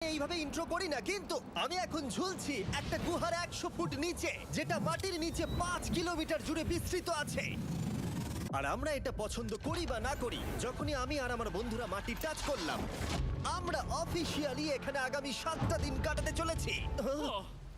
এইভাবে ইন্ট্রো করি না, কিন্তু আমি এখন ঝুলছি একটা গুহার 100 ফুট নিচে, যেটা মাটির নিচে 5 কিলোমিটার জুড়ে বিস্তৃত আছে। আর আমরা এটা পছন্দ করি বা না করি, যখনই আমি আর আমার বন্ধুরা মাটি টাচ করলাম, আমরা অফিসিয়ালি এখানে আগামী 7টা দিন কাটাতে চলেছি।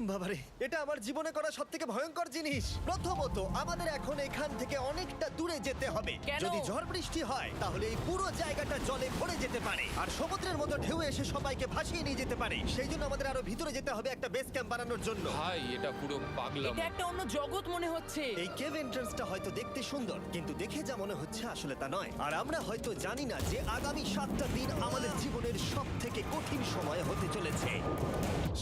বাবারে, এটা আমার জীবনে করা সবথেকে ভয়ঙ্কর জিনিস। প্রথমত, আমাদের এখন এখান থেকে অনেকটা দূরে যেতে হবে। কেন? যদি ঝড় বৃষ্টি হয় তাহলে এই পুরো জায়গাটা জলে ভরে যেতে পারে, আর সমুদ্রের মতো ঢেউ এসে সবাইকে ভাসিয়ে নিয়ে যেতে পারে। সেই জন্য আমাদের আরো ভিতরে যেতে হবে একটা বেস ক্যাম্প বানানোর জন্য। ভাই এটা পুরো পাগলাম। এটা একটা অন্য জগৎ মনে হচ্ছে। এই কেভ এন্ট্রান্সটা হয়তো দেখতে সুন্দর, কিন্তু দেখে যা মনে হচ্ছে আসলে তা নয়। আর আমরা হয়তো জানি না যে আগামী 7টা দিন আমাদের জীবনের সব থেকে কঠিন সময় হতে চলেছে।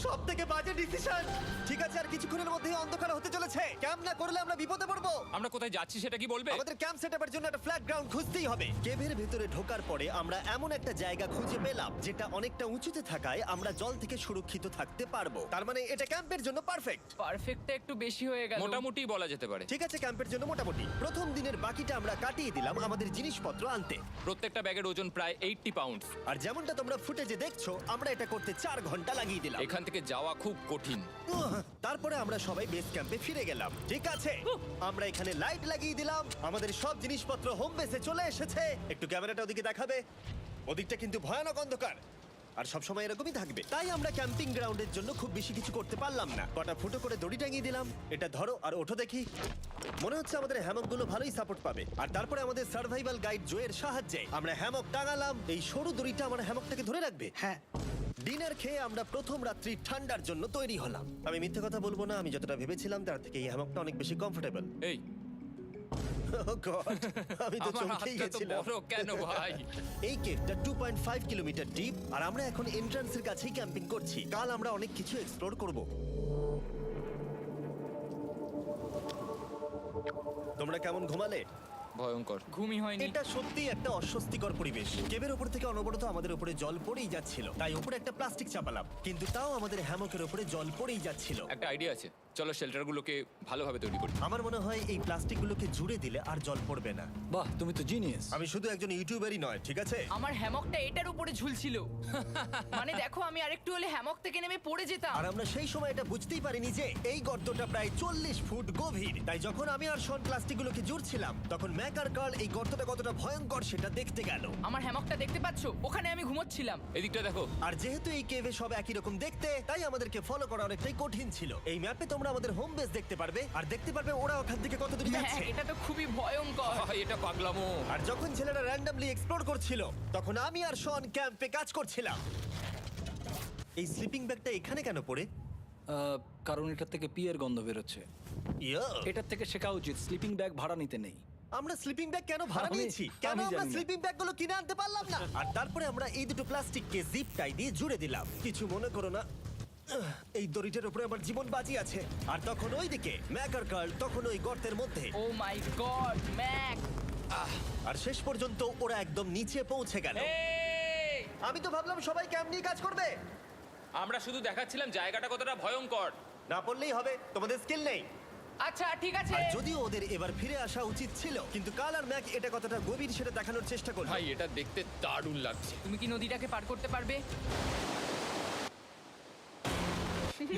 সব থেকে বাজে ডিসিশন। ঠিক আছে, আর কিছুক্ষণের মধ্যেই অন্ধকার হতে চলেছে। ক্যাম্প না করলে আমরা বিপদে পড়বো। আমরা কোথায় যাচ্ছি সেটা কি বলবে? আমাদের ক্যাম্প সেটআপের জন্য একটা ফ্ল্যাট গ্রাউন্ড খুঁজতেই হবে। কেভের ভেতরে ঢোকার পরে আমরা এমন একটা জায়গা খুঁজে পেলাম যেটা অনেকটা উঁচুতে থাকায় আমরা জল থেকে সুরক্ষিত থাকতে পারবো। তার মানে এটা ক্যাম্পের জন্য পারফেক্ট। পারফেক্টটা একটু বেশি হয়ে গেল। মোটামুটি বলা যেতে পারে। ঠিক আছে, ক্যাম্পের জন্য মোটামুটি। প্রথম দিনের বাকিটা আমরা কাটিয়ে দিলাম আমাদের জিনিসপত্র আনতে। প্রত্যেকটা ব্যাগের ওজন প্রায় 80 পাউন্ড। আর যেমনটা তোমরা ফুটেজে দেখছো, আমরা এটা করতে 4 ঘন্টা লাগিয়ে দিলাম। এখান থেকে যাওয়া খুব কঠিন। তারপরে আমরা সবাই বেস ক্যাম্পে ফিরে গেলাম। ঠিক আছে, আমরা এখানে লাইট লাগিয়ে দিলাম। আমাদের সব জিনিসপত্র হোম বেসে চলে এসেছে। একটু ক্যামেরাটা ওদিকে দেখাবে? ওদিকটা কিন্তু ভয়ানক অন্ধকার, আর সব সময় এরকমই থাকবে। তাই আমরা ক্যাম্পিং গ্রাউন্ডের জন্য খুব বেশি কিছু করতে পারলাম না। কটা ফুটো করে দড়ি টাঙিয়ে দিলাম। এটা ধরো আর ওঠো দেখি। মনে হচ্ছে আমাদের হ্যামকগুলো ভালোই সাপোর্ট পাবে। আর তারপরে আমাদের সার্ভাইভাল গাইড জোয়ের সাহায্যে আমরা হ্যামক টাঙালাম। এই সরু দড়িটা আমার হ্যামকটাকে ধরে রাখবে। হ্যাঁ। ডিনার খেয়ে আমরা প্রথম রাত্রি ঠান্ডার জন্য তৈরি হলাম। আমি মিথ্যে কথা বলবো না, আমি যতটা ভেবেছিলাম তার থেকে এই হ্যামকটা অনেক বেশি কমফোর্টেবল। এই আমি তো আমার চমকেই হাতটা তো গেছিলাম। বড় কেন ভাই? এই কেভটা 2.5 কিলোমিটার ডিপ, আর আমরা এখন এন্ট্রান্সের কাছেই ক্যাম্পিং করছি। কাল আমরা অনেক কিছু এক্সপ্লোর করব। তোমরা কেমন ঘুমালে? ভয়ঙ্কর। ঘুমই হয়নি। এটা সত্যি একটা অস্বস্তিকর পরিবেশ। কেবের উপর থেকে অনবরত আমাদের উপরে জল পড়েই যাচ্ছিল, তাই উপরে একটা প্লাস্টিক চাপালাম, কিন্তু তাও আমাদের হ্যামকের উপরে জল পড়েই যাচ্ছিল। একটা আইডিয়া আছে, চলো শেল্টারগুলোকে ভালোভাবে তৈরি করি। আমার মনে হয় এই প্লাস্টিকগুলোকে জুড়ে দিলে আর জল পড়বে না। বাহ, তুমি তো জিনিয়াস। আমি শুধু একজন ইউটিউবারই নয়, ঠিক আছে? আমার হ্যামকটা এটার উপরে ঝুলছিল। মানে দেখো, আমি আরেকটু হলে হ্যামক থেকে নেমে পড়ে যেতাম। আর আমরা সেই সময় এটা বুঝতেই পারিনি যে এই গর্তটা প্রায় 40 ফুট গভীর। তাই যখন আমি আর শন প্লাস্টিকগুলোকে জুড়ছিলাম, তখন ম্যাক আর কার্ল এই গর্তটা কতটা ভয়ঙ্কর সেটা দেখতে গেল। আমার হ্যামকটা দেখতে পাচ্ছো? ওখানে আমি ঘুমোচ্ছিলাম। এদিকটা দেখো। আর যেহেতু এই কেভে সব একই রকম দেখতে, তাই আমাদেরকে ফলো করা অনেকটাই কঠিন ছিল। এই ম্যাপে তোমরা আমাদের হোম বেস দেখতে পারবে, আর দেখতে পারবে ওরা ওখান থেকে কত দূরে হ্যাঁ, যাচ্ছে। এটা তো খুবই ভয়ঙ্কর। ভাই এটা পাগলামো। আর যখন ছেলেরা র্যান্ডমলি এক্সপ্লোর করছিল, তখন আমি আর শন ক্যাম্পে কাজ করছিলাম। এই স্লিপিং ব্যাগটা এখানে কেন পড়ে? কারণ এটার থেকে পিয়ের গন্ধ বেরোচ্ছে। ইয়া, এটার থেকে শেখা উচিত স্লিপিং ব্যাগ ভাড়া নিতে নেই। আমরা স্লিপিং ব্যাগ কেন ভাড়া আমি- নিয়েছি? কেন আমি আমরা জানি না। স্লিপিং ব্যাগগুলো কিনে আনতে পারলাম না? আর তারপরে আমরা এই দুটো প্লাস্টিককে জিপ টাই দিয়ে জুড়ে দিলাম। কিছু মনে করো না, এই দড়িটার উপরে আমার জীবন বাজি আছে। আর তখন ওইদিকে ম্যাক আর কার্ল তখন ওই গর্তের মধ্যে। ও মাই গড, ম্যাক! আর শেষ পর্যন্ত ওরা একদম নিচে পৌঁছে গেল। এই! আমি তো ভাবলাম সবাই ক্যাম্প নিয়ে কাজ করবে। আমরা শুধু দেখাচ্ছিলাম জায়গাটা কতটা ভয়ঙ্কর। না পড়লেই হবে, তোমাদের স্কিল নেই। আচ্ছা ঠিক আছে। আর যদিও ওদের এবার ফিরে আসা উচিত ছিল, কিন্তু কাল আর ম্যাক এটা কতটা গভীর সেটা দেখানোর চেষ্টা করলো। ভাই এটা দেখতে দারুণ লাগছে। তুমি কি নদীটাকে পার করতে পারবে?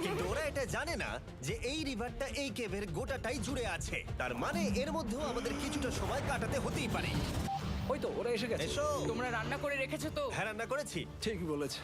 কিন্তু ওরা এটা জানে না যে এই রিভারটা এই কেভের গোটাটাই জুড়ে আছে। তার মানে এর মধ্যেও আমাদের কিছুটা সময় কাটাতে হতেই পারে। ওই তো ওরা এসে গেছে। এসো। তোমরা রান্না করে রেখেছো তো? হ্যাঁ, রান্না করেছি। ঠিক বলেছ।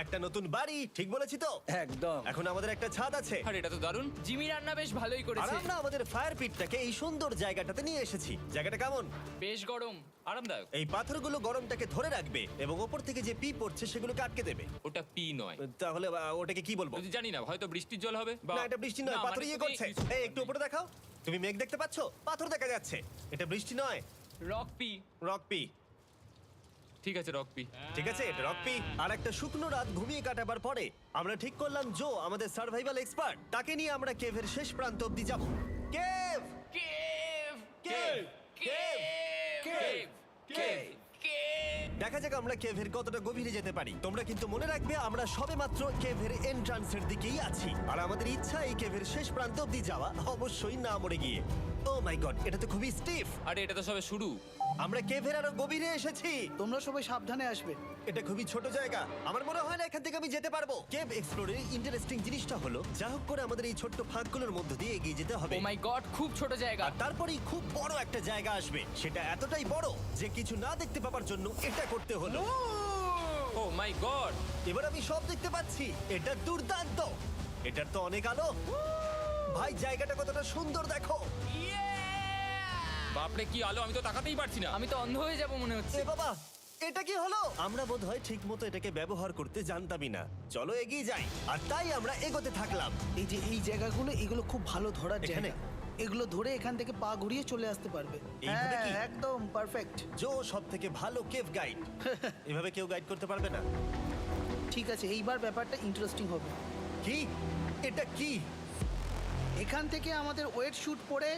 একটা নতুন বাড়ি, ঠিক বলেছি তো? একদম। এখন আমাদের একটা ছাদ আছে। আর এটা তো দারুণ। জিমি রান্না বেশ ভালোই আর করেছে। আমরা আমাদের ফায়ার পিটটাকে এই সুন্দর জায়গাটাতে নিয়ে এসেছি। জায়গাটা কেমন? বেশ গরম। আরামদায়ক। এই পাথরগুলো গরমটাকে ধরে রাখবে এবং ওপর থেকে যে পি পড়ছে সেগুলোকে আটকে দেবে। ওটা পি নয়। তাহলে ওটাকে কি বলবো? যদি জানি না, হয়তো বৃষ্টির জল হবে বা না, এটা বৃষ্টি নয়, না, পাথর মানে ইয়ে তুমি- করছে। এই একটু উপরে দেখাও। তুমি মেঘ দেখতে পাচ্ছো? পাথর দেখা যাচ্ছে। এটা বৃষ্টি নয়, রক পি। Rock P. ঠিক আছে রক পি। ঠিক আছে, এটা রক পি। আর একটা শুকনো রাত ঘুমিয়ে কাটাবার পরে আমরা ঠিক করলাম জো আমাদের সার্ভাইভাল এক্সপার্ট, তাকে নিয়ে আমরা কেভের শেষ প্রান্ত অব্দি যাব। Cave, cave! Cave, cave, cave! Cave! Cave! দেখা যাক আমরা কেভের কতটা গভীরে যেতে পারি। তোমরা কিন্তু মনে রাখবে আমরা সবেমাত্র কেভের এন্ট্রান্সের দিকেই আছি, আর আমাদের ইচ্ছা এই কেভের শেষ প্রান্ত অব্দি যাওয়া, অবশ্যই না মরে গিয়ে। ও মাই গড, এটা তো খুবই স্টিফ। আরে এটা তো সবে শুরু। আমরা কেভের আরো গভীরে এসেছি। তোমরা সবাই সাবধানে আসবে। এটা খুবই ছোট জায়গা, আমার মনে হয় না এখান থেকে আমি যেতে পারবো। কেভ এক্সপ্লোরের ইন্টারেস্টিং জিনিসটা হলো যা হোক করে আমাদের এই ছোট্ট ফাঁকগুলোর মধ্য দিয়ে এগিয়ে যেতে হবে। ও মাই গড, খুব ছোট জায়গা। আর তারপরেই খুব বড় একটা জায়গা আসবে, সেটা এতটাই বড় যে কিছু না দেখতে পাওয়ার জন্য এটা করতে হলো। ও মাই গড। এবার আমি সব দেখতে পাচ্ছি, এটা দুর্দান্ত। এটার তো অনেক আলো। ভাই জায়গাটা কতটা সুন্দর দেখো। বাপরে কি আলো, আমি তো তাকাতেই পারছি না। আমি তো অন্ধ হয়ে যাব মনে হচ্ছে। এ বাবা, এটা কি হলো? আমরা বোধহয় ঠিক মতো এটাকে ব্যবহার করতে জানতামই না। চলো এগিয়ে যাই। আর তাই আমরা এগোতে থাকলাম। এই যে এই জায়গাগুলো, এগুলো খুব ভালো ধরার এখানে? জায়গা। এগুলো ধরে এখান থেকে পা ঘুরিয়ে চলে আসতে পারবে। এইভাবে কি? হ্যাঁ, একদম পারফেক্ট। জো সব থেকে ভালো কেভ গাইড। এভাবে কেউ গাইড করতে পারবে না। ঠিক আছে, এইবার ব্যাপারটা ইন্টারেস্টিং হবে। কি? এটা কি? এখান থেকে আমাদের ওয়েট শুট পরে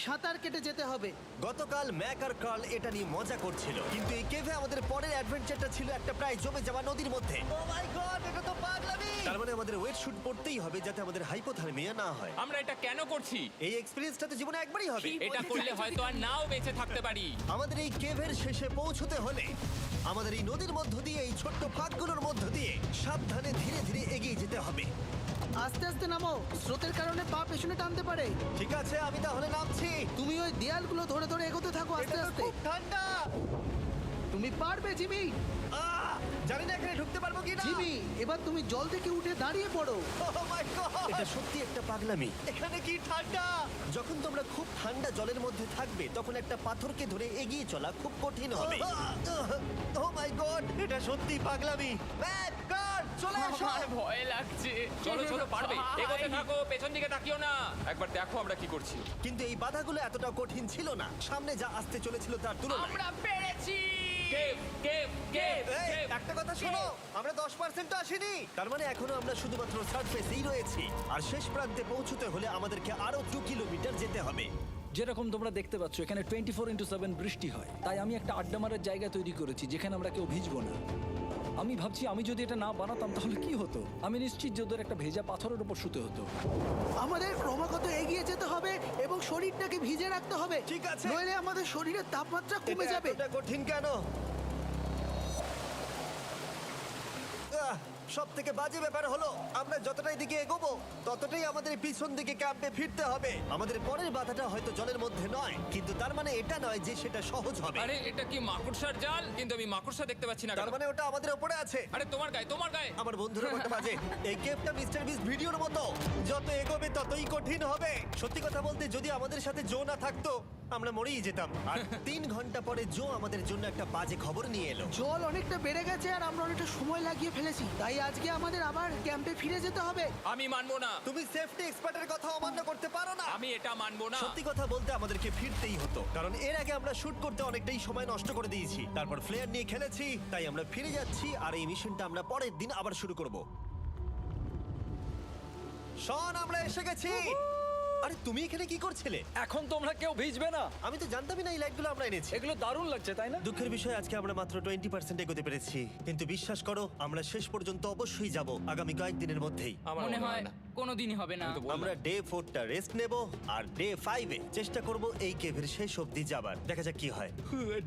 সাঁতার কেটে যেতে হবে। গতকাল ম্যাক আর কার্ল এটা নিয়ে মজা করছিল, কিন্তু এই কেভে আমাদের পরের অ্যাডভেঞ্চারটা ছিল একটা প্রায় জমে যাওয়া নদীর মধ্যে। ও মাই গড, এটা তো পাগলামি! তার মানে আমাদের ওয়েট শুট পড়তেই হবে যাতে আমাদের হাইপোথার্মিয়া না হয়। আমরা এটা কেন করছি? এই এক্সপেরিয়েন্সটা তো জীবনে একবারই হবে। এটা করলে হয়তো আর নাও বেঁচে থাকতে পারি। আমাদের এই কেভের শেষে পৌঁছতে হলে আমাদের এই নদীর মধ্য দিয়ে, এই ছোট্ট ফাঁকগুলোর মধ্য দিয়ে সাবধানে ধীরে ধীরে এগিয়ে যেতে হবে। আস্তে আস্তে নামো, স্রোতের কারণে পা পেছনে টানতে পারে। ঠিক আছে, আমি তাহলে নামছি। তুমি ওই দেয়ালগুলো ধরে ধরে এগোতে থাকো আস্তে এটা তো আস্তে। খুব ঠান্ডা। তুমি পারবে জিমি। জানি না এখানে ঢুকতে পারবো কি না। জিমি, এবার তুমি জল থেকে উঠে দাঁড়িয়ে পড়ো। এটা সত্যি একটা পাগলামি। এখানে কি ঠান্ডা! যখন তোমরা খুব ঠান্ডা জলের মধ্যে থাকবে তখন একটা পাথরকে ধরে এগিয়ে চলা খুব কঠিন হবে। ও মাই গড, এটা সত্যি পাগলামি। ম্যাক, কার্ল, চলে এসো। আমার ভয় লাগছে। চলো চলো, পারবে। ভাই। এগোতে থাকো, পেছন দিকে তাকিও না। একবার দেখো আমরা কি করছি। কিন্তু এই বাধাগুলো এতটা কঠিন ছিল না সামনে যা আসতে চলেছিল তার তুলনায়। আমরা পেরেছি। কেভ কেভ কেভ এই, কেভ। একটা কথা শোনো, আমরা 10% আসিনি। তার মানে এখনো আমরা শুধুমাত্র সার্ফেসেই রয়েছি, আর শেষ প্রান্তে পৌঁছতে হলে আমাদেরকে আরো 2 কিলোমিটার যেতে হবে। যেরকম তোমরা দেখতে পাচ্ছ এখানে 24/7 বৃষ্টি হয়, তাই আমি একটা আড্ডা মারার জায়গা তৈরি করেছি যেখানে আমরা কেউ ভিজবো না। আমি ভাবছি আমি যদি এটা না বানাতাম তাহলে কি হতো। আমি নিশ্চিত যে ওদের একটা ভেজা পাথরের উপর শুতে হতো। আমাদের ক্রমাগত এগিয়ে যেতে হবে এবং শরীরটাকে ভিজে রাখতে হবে। ঠিক আছে। নইলে আমাদের শরীরের তাপমাত্রা কমে এটা যাবে। এতটা কঠিন কেন? সব থেকে বাজে ব্যাপার হলো আমরা যতটাই দিকে এগোবো ততটাই আমাদের পিছন দিকে ক্যাম্পে ফিরতে হবে। আমাদের পরের বাধাটা হয়তো জলের মধ্যে নয়, কিন্তু তার মানে এটা নয় যে সেটা সহজ হবে। আরে এটা কি মাকড়সার জাল? কিন্তু আমি মাকড়সা দেখতে পাচ্ছি না। তার কেন? মানে ওটা আমাদের উপরে আছে। আরে তোমার গায়ে, তোমার গায়ে। আমার বন্ধুরা কত বাজে। এই গেমটা মিস্টার বিস ভিডিওর মতো, যত এগোবে ততই কঠিন হবে। সত্যি কথা বলতে যদি আমাদের সাথে জো না থাকতো আমরা মরেই যেতাম। আর 3 ঘন্টা পরে জো আমাদের জন্য একটা বাজে খবর নিয়ে এলো। জল অনেকটা বেড়ে গেছে আর আমরা অনেকটা সময় লাগিয়ে ফেলেছি, তাই আজকে আমাদের আবার ক্যাম্পে ফিরে যেতে হবে। আমি মানবো না। তুমি সেফটি এক্সপার্টের কথা অমান্য করতে পারো না। আমি এটা মানবো না। সত্যি কথা বলতে আমাদেরকে ফিরতেই হতো, কারণ এর আগে আমরা শুট করতে অনেকটাই সময় নষ্ট করে দিয়েছি। তারপর ফ্লেয়ার নিয়ে খেলেছি, তাই আমরা ফিরে যাচ্ছি আর এই মিশনটা আমরা পরের দিন আবার শুরু করব। শন, আমরা এসে গেছি। আরে তুমি এখানে কি করছিলে? এখন তোমরা কেউ ভিজবে না। আমি তো জানতামই না এই লাইটগুলো আমরা এনেছি। এগুলো দারুণ লাগছে তাই না? দুঃখের বিষয় আজকে আমরা মাত্র 20% এগোতে পেরেছি, কিন্তু বিশ্বাস করো আমরা শেষ পর্যন্ত অবশ্যই যাব আগামী কয়েকদিনের মধ্যেই। আমার মনে হয় না। কোনোদিনই হবে না। আমি তো বললাম। আমরা ডে 4টা রেস্ট নেব আর ডে 5-এ চেষ্টা করব এই কেভের শেষ অবধি যাবার। দেখা যাক কি হয়।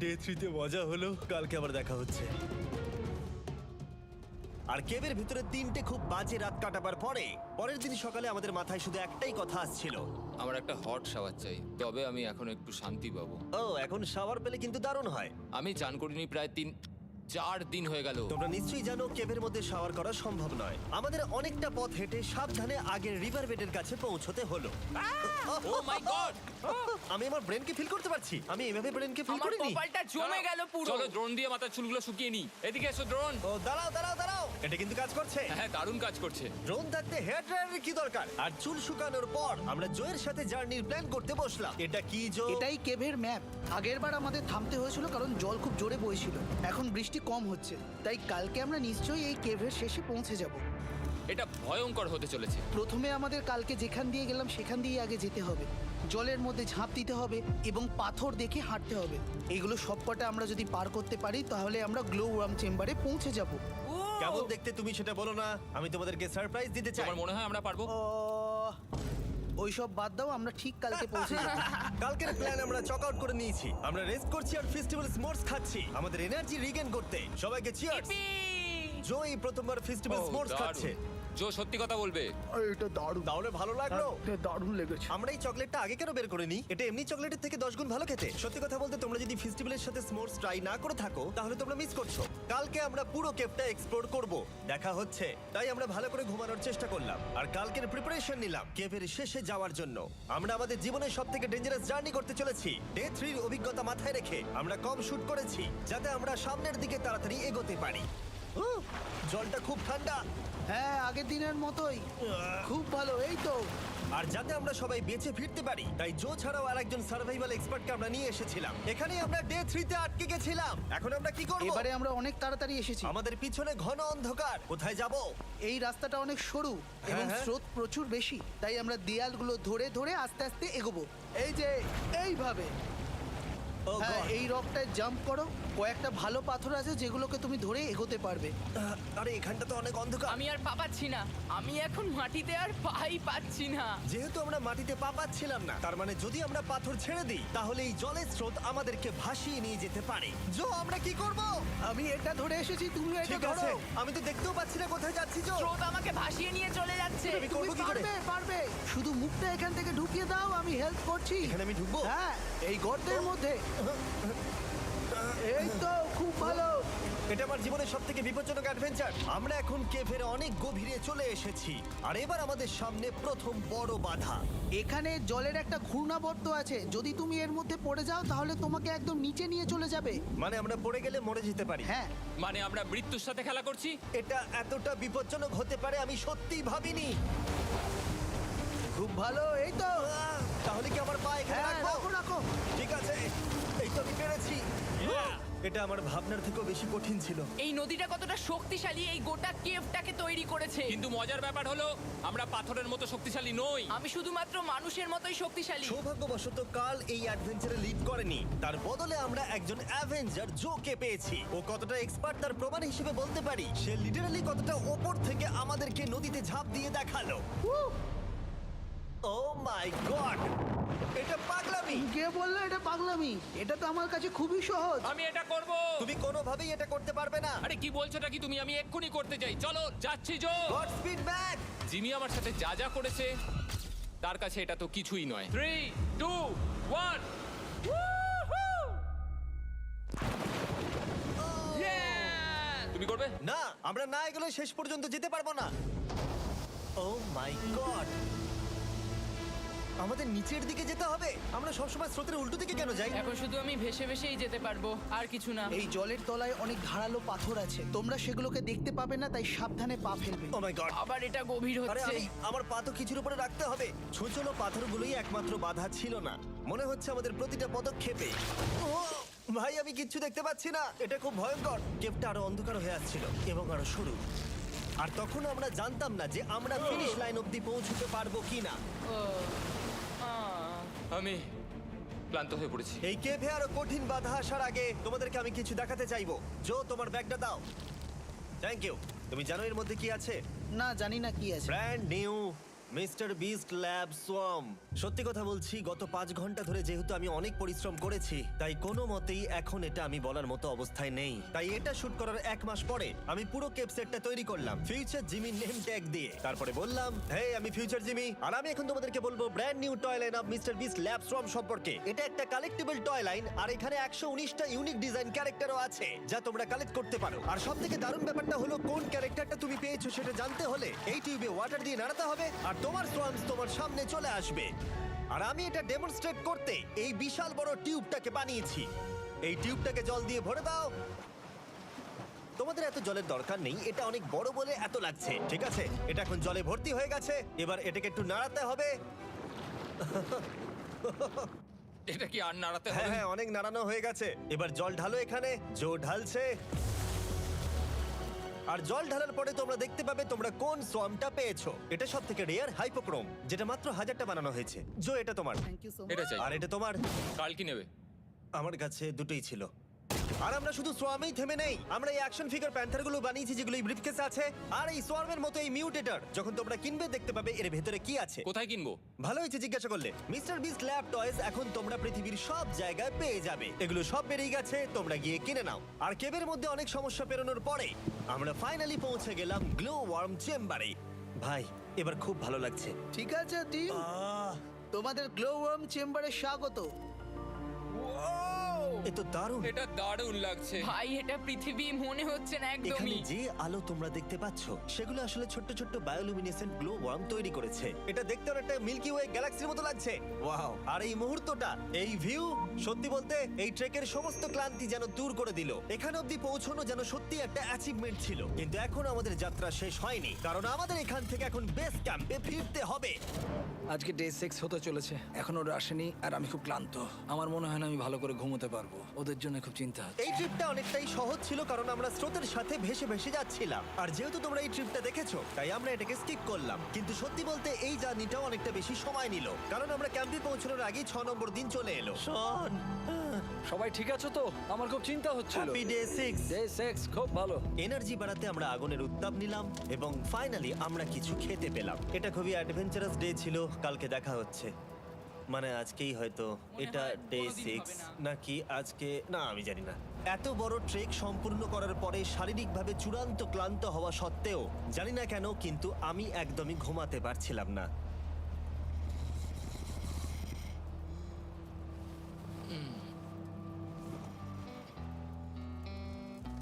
ডে 3-তে মজা হলো, কালকে আবার দেখা হচ্ছে। আর কেভের ভিতরে 3টে খুব বাজে রাত কাটাবার পরে পরের দিন সকালে আমাদের মাথায় শুধু একটাই কথা আসছিল। আমার একটা হট শাওয়ার চাই, তবে আমি এখন একটু শান্তি পাবো। ও, এখন শাওয়ার পেলে কিন্তু দারুণ হয়। আমি চান করিনি প্রায় 3-4 দিন হয়ে গেল। তোমরা নিশ্চয়ই জানো কেভের মধ্যে শাওয়ার করা সম্ভব নয়। আমাদের অনেকটা পথ হেঁটে সাবধানে আগের রিভার বেডের কাছে পৌঁছতে হলো। ও মাই গড! আমি আমার ব্রেনকে ফিল করতে পারছি। আমি এভাবে ব্রেনকে ফিল আমার করিনি। কপালটা জমে গেল পুরো। চলো ড্রোন দিয়ে মাথার চুলগুলো শুকিয়ে নি। এদিকে এসো ড্রোন। ও দাঁড়াও দাঁড়াও দাঁড়াও, এটা কিন্তু কাজ করছে। হ্যাঁ, দারুণ কাজ করছে। ড্রোন থাকতে হেয়ার ড্রায়ারের কি দরকার? আর চুল শুকানোর পর আমরা জোয়ের সাথে জার্নির প্ল্যান করতে বসলাম। এটা কি জো? এটাই কেভের ম্যাপ। আগেরবার আমাদের থামতে হয়েছিল কারণ জল খুব জোরে বইছিল। এখন বৃষ্টি কম হচ্ছে, তাই কালকে আমরা নিশ্চয়ই এই কেভের শেষে পৌঁছে যাব। এটা ভয়ঙ্কর হতে চলেছে। প্রথমে আমাদের কালকে যেখান দিয়ে গেলাম সেখান দিয়ে আগে যেতে হবে। জলের মধ্যে ঝাঁপ দিতে হবে এবং পাথর দেখে হাঁটতে হবে। এগুলো সবকটা আমরা যদি পার করতে পারি তাহলে আমরা গ্লো ওয়ার্ম চেম্বারে পৌঁছে যাব। কেমন দেখতে তুমি সেটা বলো না, আমি তোমাদেরকে সারপ্রাইজ দিতে চাই। তোমার মনে হয় আমরা পারবো? ওইসব বাদ দাও, আমরা ঠিক কালকে পৌঁছে যাবো। কালকের প্ল্যান আমরা চক আউট করে নিয়েছি। আমরা রেস্ট করছি আর ফেস্টিভ্যাল স্মোর্টস খাচ্ছি আমাদের এনার্জি রিগেন করতে। সবাইকে চিয়ার্স। Yippee! জো এই প্রথমবার ফেস্টিভ্যাল স্মোর্টস খাচ্ছে। জো সত্যি কথা বলবে। এটা দারুণ, তাহলে ভালো লাগলো? এটা দারুণ লেগেছে। আমরা এই চকলেটটা আগে কেন বের করিনি? এটা এমনি চকলেটের থেকে 10 গুণ ভালো খেতে। সত্যি কথা বলতে তোমরা যদি ফেস্টিভ্যালের সাথে স্মোর্টস ট্রাই না করে থাকো তাহলে তোমরা মিস করছো। কালকে আমরা পুরো কেভটা এক্সপ্লোর করব, দেখা হচ্ছে। তাই আমরা ভালো করে ঘুমানোর চেষ্টা করলাম আর কালকের প্রিপারেশন নিলাম কেভের শেষে যাওয়ার জন্য। আমরা আমাদের জীবনের সবথেকে ডেঞ্জারাস জার্নি করতে চলেছি। ডে 3 এর অভিজ্ঞতা মাথায় রেখে আমরা কম শুট করেছি যাতে আমরা সামনের দিকে তাড়াতাড়ি এগোতে পারি। জলটা খুব ঠান্ডা হ্যাঁ, আগের দিনের মতোই খুব ভালো। এই তো আর যাতে আমরা সবাই বেঁচে ফিরতে পারি তাই জো ছাড়াও আরেকজন সার্ভাইভাল এক্সপার্টকে আমরা নিয়ে এসেছিলাম। এখানে আমরা ডে 3 তে আটকে গেছিলাম। এখন আমরা কি করব? এবারে আমরা অনেক তাড়াতাড়ি এসেছি। আমাদের পিছনে ঘন অন্ধকার। কোথায় যাব? এই রাস্তাটা অনেক সরু এবং হ্যাঁ। স্রোত প্রচুর বেশি, তাই আমরা দেয়ালগুলো ধরে ধরে আস্তে আস্তে এগোবো। এই যে এইভাবে। ও হ্যাঁ, God! এই রকটায় জাম্প করো। কয়েকটা ভালো পাথর আছে যেগুলোকে তুমি ধরে এগোতে পারবে। আরে এখানটা তো অনেক অন্ধকার। আমি আর পা পাচ্ছি না, আমি এখন মাটিতে আর পাই পাচ্ছি না। যেহেতু আমরা মাটিতে পা পাচ্ছিলাম না, তার মানে যদি আমরা পাথর ছেড়ে দিই তাহলে এই জলের স্রোত আমাদেরকে ভাসিয়ে নিয়ে যেতে পারে। জো, আমরা কি করব? আমি এটা ধরে এসেছি, তুমি এটা ঠিক ধরো। আছে, আমি তো দেখতেও পাচ্ছি না কোথায় যাচ্ছি। জো, স্রোত আমাকে ভাসিয়ে নিয়ে চলে যাচ্ছে। আমি করবো কি করে? পারবে পারবে, শুধু মুখটা এখান থেকে ঢুকিয়ে দাও, আমি হেল্প করছি। এখানে আমি ঢুকবো? হ্যাঁ, এই গর্তের মধ্যে। এই তো খুব ভালো। এটা আমার জীবনের সবথেকে বিপজ্জনক অ্যাডভেঞ্চার। আমরা এখন কেভের অনেক গভীরে চলে এসেছি আর এবার আমাদের সামনে প্রথম বড় বাধা। এখানে জলের একটা ঘূর্ণাবর্ত আছে, যদি তুমি এর মধ্যে পড়ে যাও তাহলে তোমাকে একদম নিচে নিয়ে চলে যাবে। মানে আমরা পড়ে গেলে মরে যেতে পারি। হ্যাঁ, মানে আমরা মৃত্যুর সাথে খেলা করছি। এটা এতটা বিপজ্জনক হতে পারে আমি সত্যিই ভাবিনি। খুব ভালো। এই তো। তাহলে কি আমার পা এখানে হ্যাঁ, রাখবো? রাখো রাখো। ঠিক আছে, এই তো আমি পেরেছি। এটা আমার ভাবনার থেকেও বেশি কঠিন ছিল। এই নদীটা কতটা শক্তিশালী এই গোটা কেভটাকে তৈরি করেছে। কিন্তু মজার ব্যাপার হলো আমরা পাথরের মতো শক্তিশালী নই। আমি শুধুমাত্র মানুষের মতোই শক্তিশালী। সৌভাগ্যবশত কাল এই অ্যাডভেঞ্চারে লিড করেনি, তার বদলে আমরা একজন অ্যাভেঞ্জার জোকে পেয়েছি। ও কতটা এক্সপার্ট তার প্রমাণ হিসেবে বলতে পারি। সে লিটারালি কতটা ওপর থেকে আমাদেরকে নদীতে ঝাঁপ দিয়ে দেখালো। ও মাই গড, এটা পাগলামি। কে বললো এটা পাগলামি? এটা তো আমার কাছে খুবই সহজ। আমি এটা করব। তুমি কোনোভাবেই এটা করতে পারবে না। আরে কি বলছোটা কি তুমি? আমি এক্ষুনি করতে চাই। চলো যাচ্ছি Joe. God speed back. Jimmy আমার সাথে যা যা করেছে তার কাছে এটা তো কিছুই নয়। 3, 2, 1। তুমি করবে? না, আমরা না এগুলো শেষ পর্যন্ত যেতে পারবো না। ও মাই গড, আমাদের নিচের দিকে যেতে হবে। আমরা সবসময় স্রোতের উল্টো দিকে কেন যাই? এখন শুধু আমি ভেসে ভেসেই যেতে পারবো, আর কিছু না। এই জলের তলায় অনেক ধারালো পাথর আছে, তোমরা সেগুলোকে দেখতে পাবে না, তাই সাবধানে পা ফেলবে। ও মাই গড। আবার এটা গভীর আরে হচ্ছে। আমার পা তো কিছুর উপরে রাখতে হবে। ছোট পাথরগুলোই একমাত্র বাধা ছিল না, মনে হচ্ছে আমাদের প্রতিটা পদক্ষেপে। ও ভাই, আমি কিচ্ছু দেখতে পাচ্ছি না। এটা খুব ভয়ঙ্কর। কেভটা আরো অন্ধকার হয়ে আসছিল এবং আরো সরু। আর তখন আমরা জানতাম না যে আমরা ফিনিশ লাইন অবধি পৌঁছতে পারবো কিনা। আমি ক্লান্ত হয়ে পড়েছি। এই কেভে আরো কঠিন বাধা আসার আগে তোমাদেরকে আমি কিছু দেখাতে চাইবো। জো, তোমার ব্যাগটা দাও। Thank you. তুমি জানো এর মধ্যে কি আছে? না, জানি না কি আছে। Brand new mister beast lab swamp. সত্যি কথা বলছি, গত 5 ঘন্টা ধরে যেহেতু আমি অনেক পরিশ্রম করেছি, তাই কোনো মতেই এখন এটা আমি বলার মতো অবস্থায় নেই। তাই এটা শুট করার 1 মাস পরে আমি পুরো কেপ সেটটা তৈরি করলাম ফিউচার জিমি নেম ট্যাগ দিয়ে। তারপরে বললাম, হে, আমি ফিউচার জিমি, আর আমি এখন তোমাদেরকে বলবো brand new toy line of mister beast lab swamp সম্পর্কে। এটা একটা কালেক্টিবল টয় লাইন, আর এখানে 119টা ইউনিক ডিজাইন ক্যারেক্টারও আছে যা তোমরা কালেক্ট করতে পারো। আর সবথেকে দারুণ ব্যাপারটা হলো, কোন ক্যারেক্টারটা তুমি পেয়েছো সেটা জানতে হলে এই টিউবে ওয়াটার দিয়ে নাড়াতে হবে আর তোমার সোয়ামস তোমার সামনে চলে আসবে। আর আমি এটা ডেমনস্ট্রেট করতে এই বিশাল বড় টিউবটাকে বানিয়েছি। এই টিউবটাকে জল দিয়ে ভরে দাও। তোমাদের এত জলের দরকার নেই, এটা অনেক বড় বলে এত লাগছে। ঠিক আছে, এটা এখন জলে ভর্তি হয়ে গেছে। এবার এটাকে একটু নাড়াতে হবে। এটা কি আর নাড়াতে হ্যাঁ হবে? হ্যাঁ, অনেক নাড়ানো হয়ে গেছে। এবার জল ঢালো এখানে। জো ঢালছে। আর জল ঢালার পরে তোমরা দেখতে পাবে তোমরা কোন সোয়ামটা পেয়েছো। এটা সবথেকে রেয়ার হাইপোক্রোম, যেটা মাত্র 1000টা বানানো হয়েছে। জো, এটা তোমার। Thank you so much. এটা চাই। আর এটা তোমার। কাল কি নেবে? আমার কাছে দুটোই ছিল। আর আমরা শুধু সোয়ামেই থেমে নেই, আমরা এই অ্যাকশন ফিগার প্যান্থার গুলো বানিয়েছি যেগুলো এই ব্রিফকেসে আছে। আর এই সোয়ার্মের মতো এই মিউটেটর যখন তোমরা কিনবে দেখতে পাবে এর ভেতরে কি আছে। কোথায় কিনবো? ভালো হয়েছে জিজ্ঞাসা করলে। মিস্টার বিস্ট ল্যাব টয়েস এখন তোমরা পৃথিবীর সব জায়গায় পেয়ে যাবে। এগুলো সব বেরিয়ে গেছে, তোমরা গিয়ে কিনে নাও। আর কেবের মধ্যে অনেক সমস্যা পেরোনোর পরে আমরা ফাইনালি পৌঁছে গেলাম গ্লো ওয়ার্ম চেম্বারে। ভাই এবার খুব ভালো লাগছে। ঠিক আছে টিম, তোমাদের গ্লো ওয়ার্ম চেম্বারে স্বাগত। এ তো দারুণ। এটা দারুণ লাগছে। ভাই এটা পৃথিবী মনে হচ্ছে না এখানে একদমই। যে আলো তোমরা দেখতে পাচ্ছ সেগুলো আসলে ছোট্ট ছোট্ট বায়োলুমিনেসেন্ট গ্লো ওয়ার্ম তৈরি করেছে। এটা দেখতে অনেকটা মিল্কি ওয়ে গ্যালাক্সির মতো লাগছে। ওয়াও! আর এই মুহূর্তটা, এই ভিউ, সত্যি বলতে এই ট্রেকের সমস্ত ক্লান্তি যেন দূর করে দিল। এখানে অবধি পৌঁছানো যেন সত্যি একটা অ্যাচিভমেন্ট ছিল। কিন্তু এখন আমাদের যাত্রা শেষ হয়নি, কারণ আমাদের এখান থেকে এখন বেস ক্যাম্পে ফিরতে হবে। আজকে ডে 6 হতে চলেছে, এখনো ওরা আসেনি আর আমি খুব ক্লান্ত। আমার মনে হয় না আমি ভালো করে ঘুমোতে পারবো, ওদের জন্য খুব চিন্তা হচ্ছে। এই ট্রিপটা অনেকটাই সহজ ছিল কারণ আমরা স্রোতের সাথে ভেসে ভেসে যাচ্ছিলাম। আর যেহেতু তোমরা এই ট্রিপটা দেখেছো তাই আমরা এটাকে স্কিপ করলাম। কিন্তু সত্যি বলতে এই জার্নিটাও অনেকটা বেশি সময় নিল, কারণ আমরা ক্যাম্পে পৌঁছানোর আগেই 6 নম্বর দিন চলে এলো। শন, সবাই ঠিক আছে তো? আমার খুব চিন্তা হচ্ছিল। Happy day 6। ডে 6 খুব ভালো। এনার্জি বাড়াতে আমরা আগুনের উত্তাপ নিলাম এবং ফাইনালি আমরা কিছু খেতে পেলাম। এটা খুবই অ্যাডভেঞ্চারাস ডে ছিল। কালকে দেখা হচ্ছে, মানে আজকেই হয়তো। এটা হয় ডে কোনোদিন 6 হবে না। নাকি আজকে, না আমি জানি না। এত বড় ট্রেক সম্পূর্ণ করার পরে শারীরিকভাবে চূড়ান্ত ক্লান্ত হওয়া সত্ত্বেও জানি না কেন কিন্তু আমি একদমই ঘুমাতে পারছিলাম না।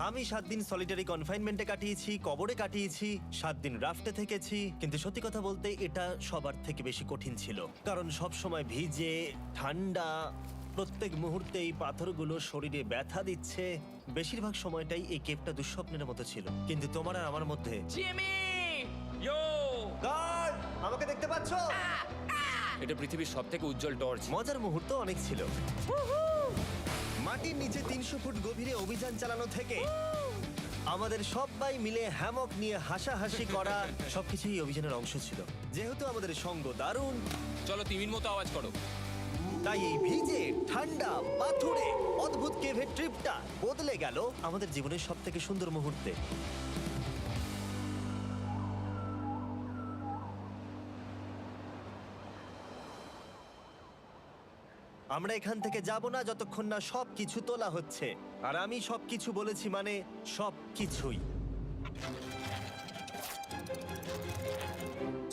আমি 7 দিন সলিটারি কনফাইনমেন্টে কাটিয়েছি, কবরে কাটিয়েছি, 7 দিন রাফটে থেকেছি। কিন্তু সত্যি কথা বলতে এটা সবার থেকে বেশি কঠিন ছিল, কারণ সব সময় ভিজে, ঠান্ডা, প্রত্যেক মুহূর্তে এই পাথরগুলো শরীরে ব্যথা দিচ্ছে। বেশিরভাগ সময়টাই এই কেভটা দুঃস্বপ্নের মতো ছিল। কিন্তু তোমার আর আমার মধ্যে জিমি! ইয়ো! গার্ড, আমাকে দেখতে পাচ্ছ? এটা পৃথিবীর সবথেকে উজ্জ্বল টর্চ। মজার মুহূর্ত অনেক ছিল। মাটির নিচে 300 ফুট গভীরে অভিযান চালানো থেকে আমাদের সবাই মিলে হ্যামক নিয়ে হাসাহাসি করা সবকিছুই এই অভিযানের অংশ ছিল। যেহেতু আমাদের সঙ্গ দারুণ, চলো তিমির মতো আওয়াজ করো। তাই এই ভিজে, ঠান্ডা, পাথুরে অদ্ভুত কেভের ট্রিপটা বদলে গেল আমাদের জীবনের সব থেকে সুন্দর মুহূর্তে। আমরা এখান থেকে যাব না যতক্ষণ না সবকিছু তোলা হচ্ছে। আর আমি সবকিছু বলেছি মানে সবকিছুই।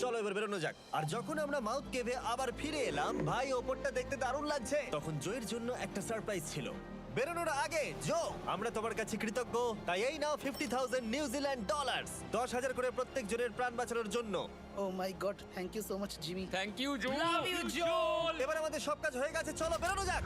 চলো এবার বেরোনো যাক। আর যখন আমরা মাউথ কেভে আবার ফিরে এলাম, ভাই ওপরটা দেখতে দারুণ লাগছে। তখন জয়ের জন্য একটা সারপ্রাইজ ছিল। বেরোনোর আগে জো, আমরা তোমার কাছে কৃতজ্ঞ। তাই এই নাও 50,000 নিউজিল্যান্ড ডলার, 10,000 করে প্রত্যেক জনের প্রাণ বাঁচানোর জন্য। Oh my God, thank you so much Jimmy. Thank you Joe. Love you, Joel! এবার আমাদের সব কাজ হয়ে গেছে, চলো বেরোনো যাক।